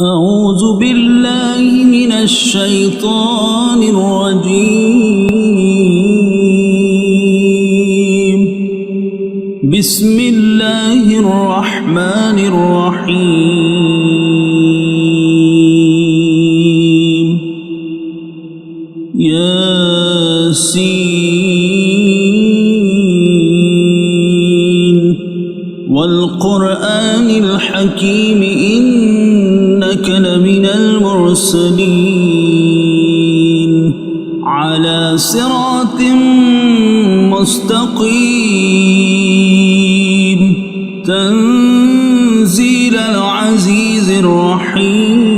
أعوذ بالله من الشيطان الرجيم. بسم الله الرحمن الرحيم. ياسين والقرآن الحكيم إنك لمن المرسلين على صراط مستقيم تنزيل العزيز الرحيم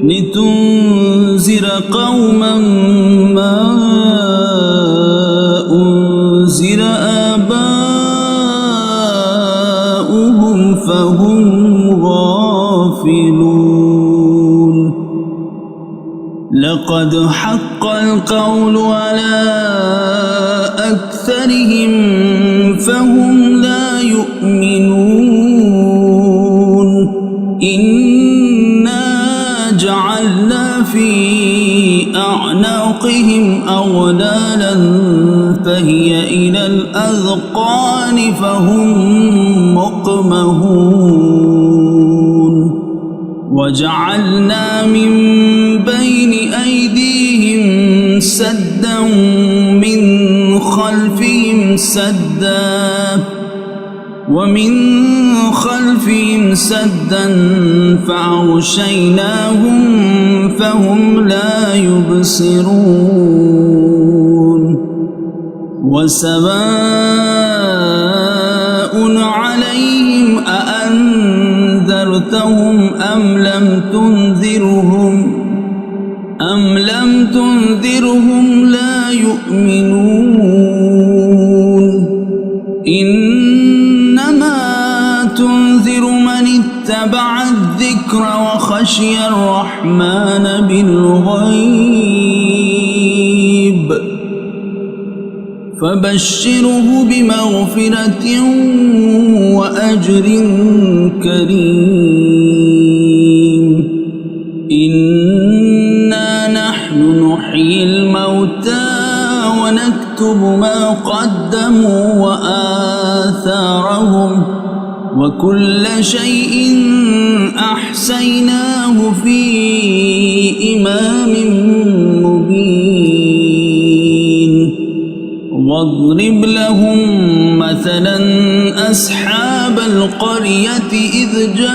لتنذر قوما ما أنذر آباؤهم فهم غافلون. لقد حق القول على أكثرهم فهم لا يؤمنون. إنا جعلنا في أعناقهم أغلالا فهي إلى الأذقان فهم مقمحون. وجعلنا من بين أيديهم سدا من خلفهم سدا ومن خلفهم سدا فأغشيناهم فهم لا يبصرون. وسواء عليهم أأنذرتهم أم لم تنذرهم لا يؤمنون. إنما تنذر من اتبع الذكر وخشي الرحمن بالغيب فبشره بمغفرة وأجر كريم. إنا نحن نحيي الموتى ونكتب ما قدموا وآثارهم وكل شيء أحصيناه في إمام مبين. واضرب لهم مثلا أصحاب القرية إذ جاءها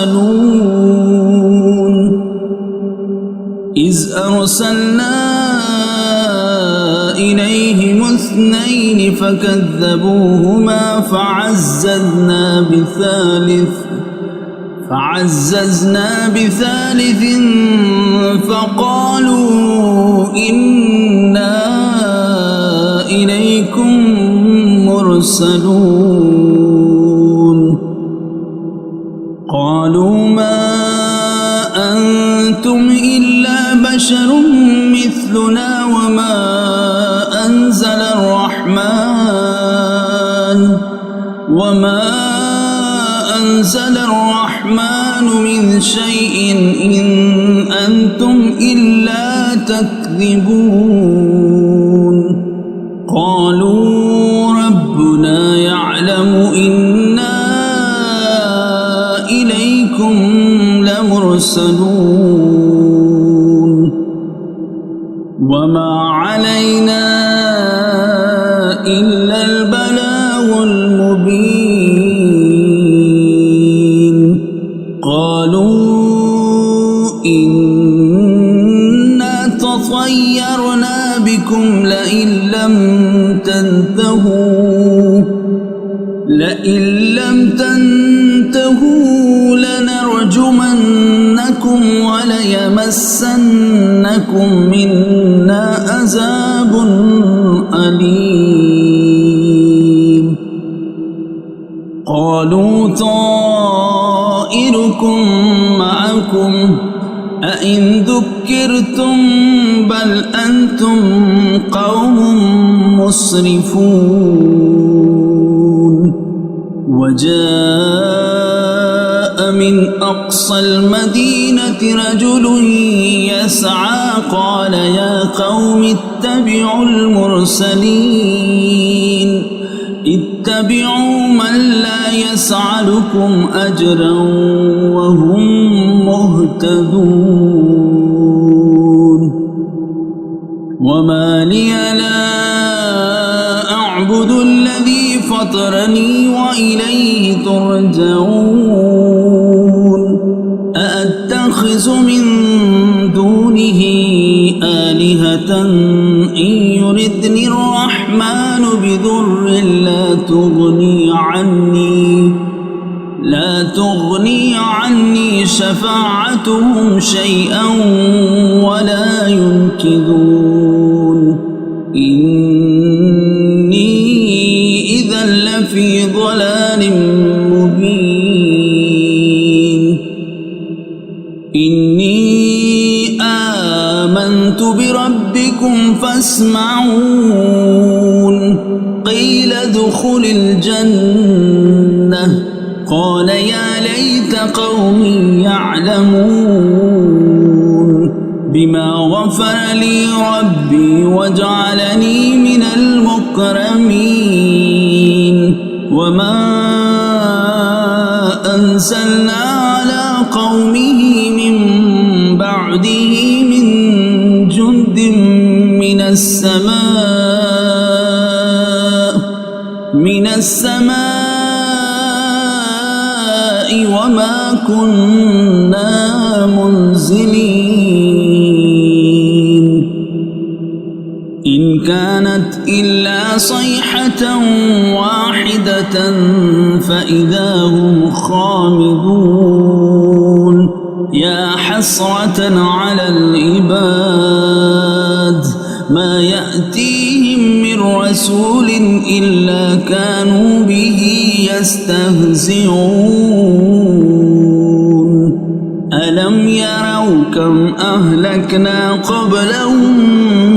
المرسلون إذ أرسلنا إليهم اثنين فكذبوهما فعززنا بثالث فقالوا إنا إليكم مرسلون. قالوا ما أنتم إلا بشر مثلنا وما أنزل الرحمن من شيء إن أنتم إلا تكذبون. قالوا ربنا يعلم إنا إليكم لمرسلون وما علينا إلا البلاغ المبين. قالوا إنا تطيرنا بكم لئن لم تنتهوا لنرجمنكم وليمسنكم منا عذاب أليم. قالوا طائركم معكم أئن ذكرتم بل أنتم قوم مسرفون. وجاء من أقصى المدينة رجل يسعى قال يا قوم اتبعوا المرسلين اتبعوا من لا يسعلكم أجرا وهم مهتدون وما لي لا أعبد الذي فطرني وإليه ترجعون أأتخذ من دونه آلهة إن يردني الرحمن بضر لا تغني عني شفاعتهم شيئا ولا ينقذون إني إذا لفي ضلال مبين إني آمنت بربكم فاسمعون قيل ادخل الجنة قال يا ليت قومي يعلمون بما غفر لي ربي وجعلني من المكرمين وما أنزلنا على قومه من بعده من جند من السماء وما كنا منزلين إن كانت إلا صيحة واحدة فإذا هم خامدون يا حسرة على العباد ما يأتيهم من رسول إلا كانوا به يستهزئون ألم يروا كم أهلكنا قبلهم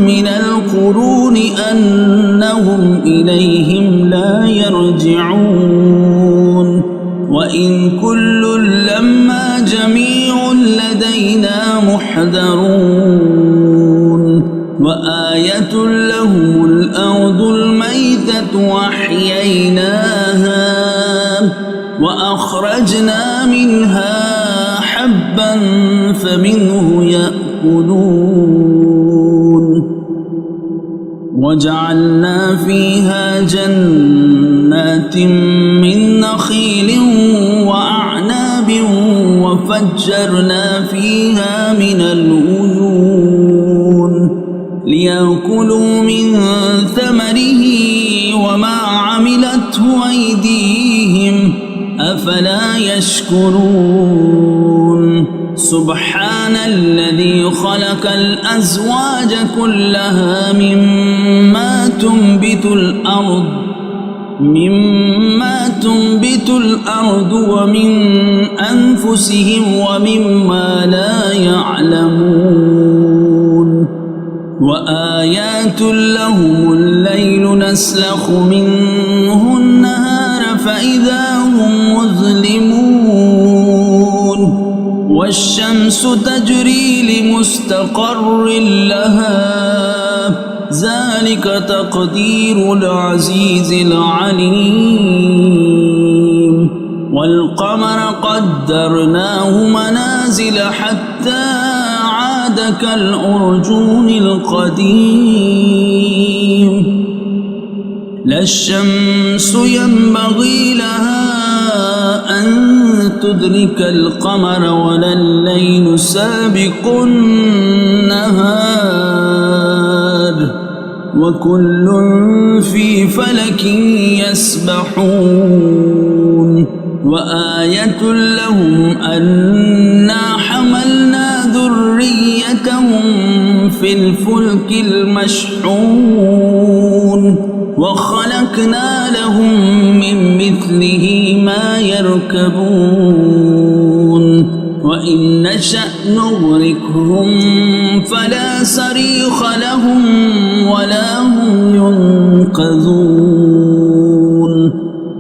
من القرون أنهم إليهم لا يرجعون وإن كل لما جميع لدينا محضرون وآية لهم الأرض الميتة وأحييناها وأخرجنا منها حبا فمنه يأكلون وجعلنا فيها جنات من نخيل وأعناب وفجرنا فيها من العيون ليأكلوا من ثمره وما عملته أيديهم أفلا يشكرون سبحان الذي خلق الأزواج كلها مما تنبت الأرض ومن أنفسهم ومما لا يعلمون وآيات لهم الليل نسلخ منه النهار فإذا هم مظلمون والشمس تجري لمستقر لها ذلك تقدير العزيز العليم والقمر قدرناه منازل حتى عاد كالأرجون القديم لا الشمس ينبغي لها أن تدرك القمر ولا الليل سابق النهار وكل في فلك يسبحون وآية لهم أنا حملنا ذريتهم في الفلك المشحون وخلقنا لهم من مثله ما يركبون وإن نشأ نغرقهم فلا صريخ لهم ولا هم ينقذون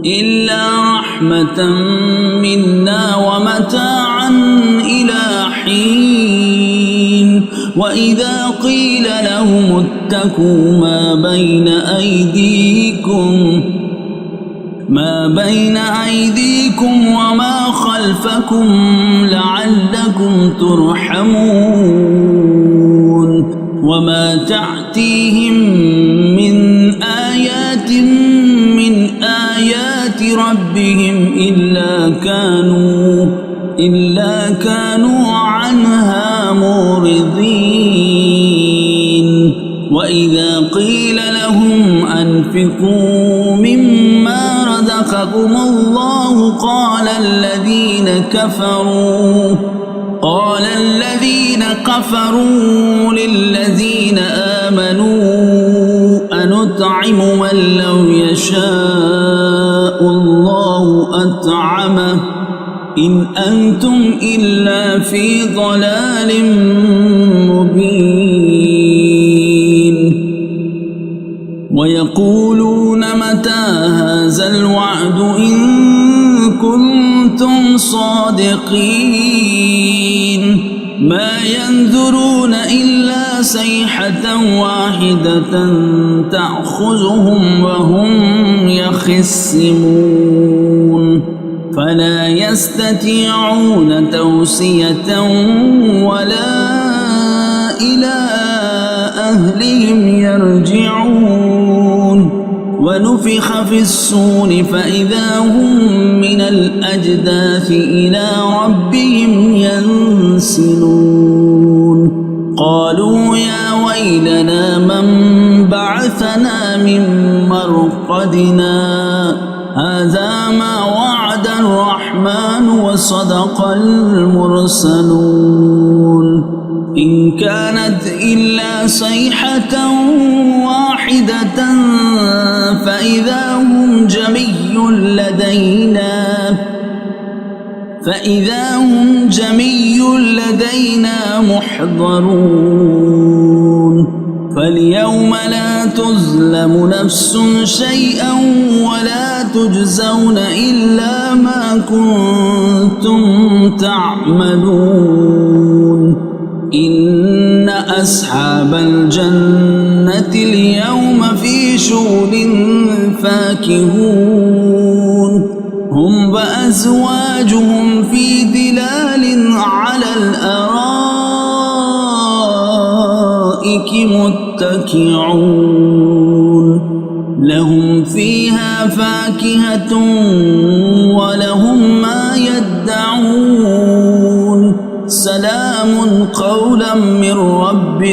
إلا رحمة منا ومتاعا إلى حين وإذا قيل لهم اتقوا ما بين أيديكم وما خلفكم لعلكم ترحمون وما تأتيهم من آيات من آيات ربهم إلا كانوا عنها معرضين وإذا قيل لهم أنفقوا مما رزقكم الله قال الذين كفروا للذين آمنوا أنطعم من لو يشاء الله أطعمه إن أنتم إلا في ضلال مبين ويقولون متى هذا الوعد إن كنتم صادقين ما ينظرون إلا صيحة واحدة تأخذهم وهم يخصمون فلا يستطيعون توصية ولا إلى أهلهم يرجعون ونفخ في الصور فإذا هم من الأجداث إلى ربهم ينسلون قالوا يا ويلنا من بعثنا من مرقدنا هذا ما وعد الرحمن وصدق المرسلون إن كانت إلا صيحة واحدة فإذا هم جميع لدينا محضرون فاليوم لا تظلم نفس شيئا ولا تجزون إلا ما كنتم تعملون إن أصحاب الجنة اليوم في شغل فاكهون هم وأزواجهم في ظلال على الأرائك متكئون لهم فيها فاكهة ولهم ما يدعون سلام قولا من رب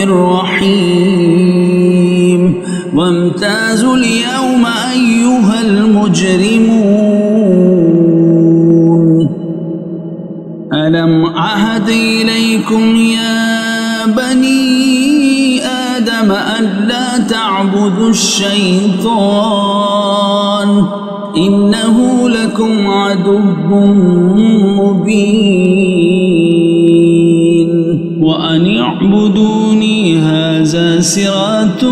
رحيم وامتازوا اليوم أيها المجرمون ألم أعهد إليكم يا بني آدم ألا تعبدوا الشيطان إنه لكم عدو مبين وأن اعبدوني هذا صراط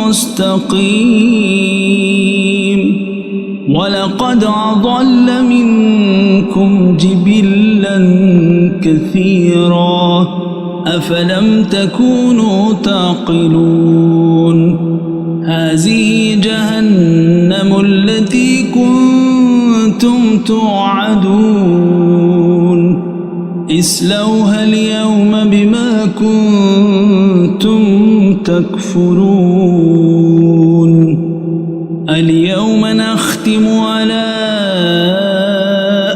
مستقيم ولقد أضل منكم جبلا كثيرا أفلم تكونوا تعقلون هذه جهنم التي كنتم توعدون اصلوها اليوم بما كنتم تكفرون اليوم نختم على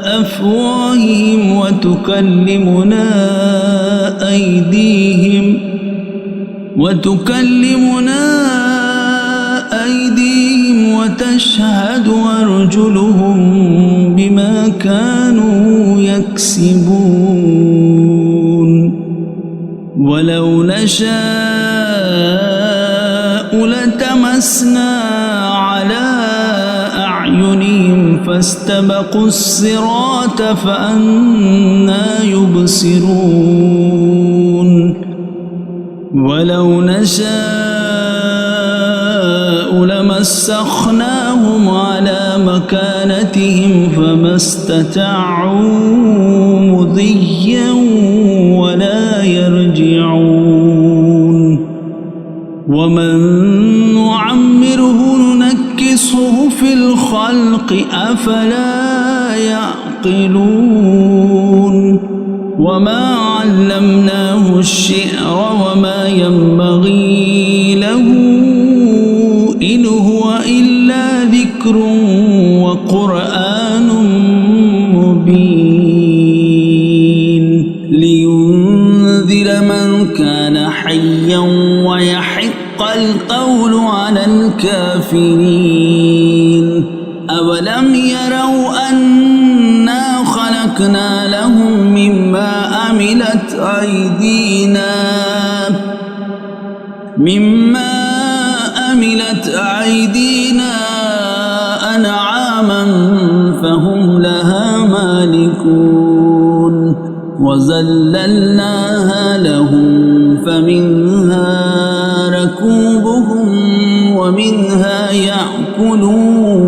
أفواههم وتكلمنا أيديهم وتشهد أرجلهم بما كانوا يكسبون ولو نشاء لتمسنا على أعينهم فاستبقوا الصراط فأنى يبصرون ولو نشاء لمسخناهم على مكانتهم فما استطاعوا مضيا ولا يرجعون ومن نعمره ننكسه في الخلق أفلا يعقلون وما علمناه الشعر وما ينبغي له إن هو إلا ذكر وقرآن مبين لينذر من كان حيا ويحق القول على الكافرين أولم يروا أنا خلقنا لهم مما عملت أيدينا أنعاما فهم لها مالكون وذللناها لهم فمنها ركوبهم ومنها يأكلون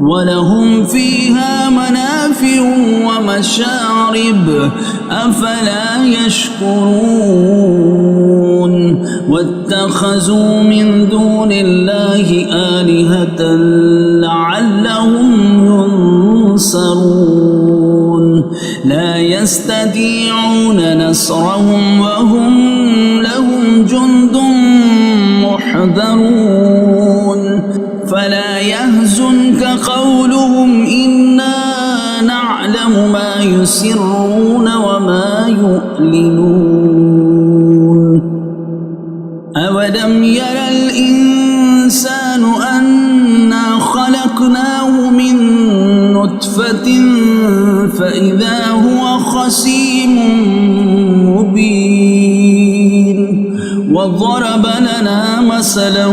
ولهم فيها منافع ومشارب أفلا يشكرون واتخذوا من دون الله آلهة لعلهم ينصرون لا يستطيعون نصرهم وهم لهم جند محضرون فلا يحزنك قولهم إنا نعلم ما يسرون وما يعلنون أولم ير الإنسان أنا خلقناه من نطفة فإذا هو خصيم مبين وضرب لنا مثلا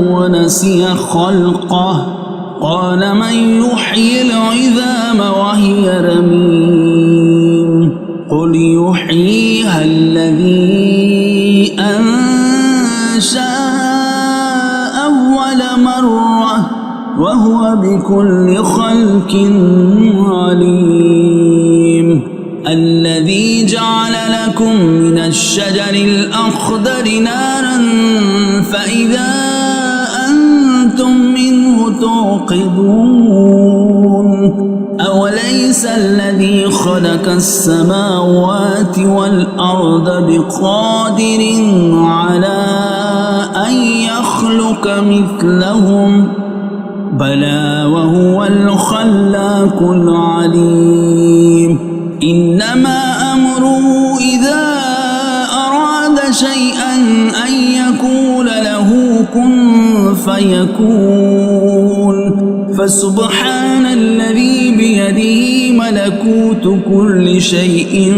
ونسي خلقه قال من يحيي العظام وهي رميم قل يحييها الذي أنشأها أول مرة وهو بكل خلق عليم الذي جعل لكم من الشجر الأخضر نارا فإذا أنتم منه توقدون أوليس الذي خلق السماوات والأرض بقادر على أن يخلق مثلهم بلى وهو الخلاق العليم إنما أمره إذا أراد شيئا أن يقول له كن فيكون فسبحان الذي بيده ملكوت كل شيء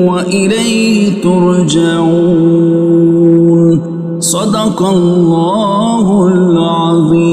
وإليه ترجعون صدق الله العظيم.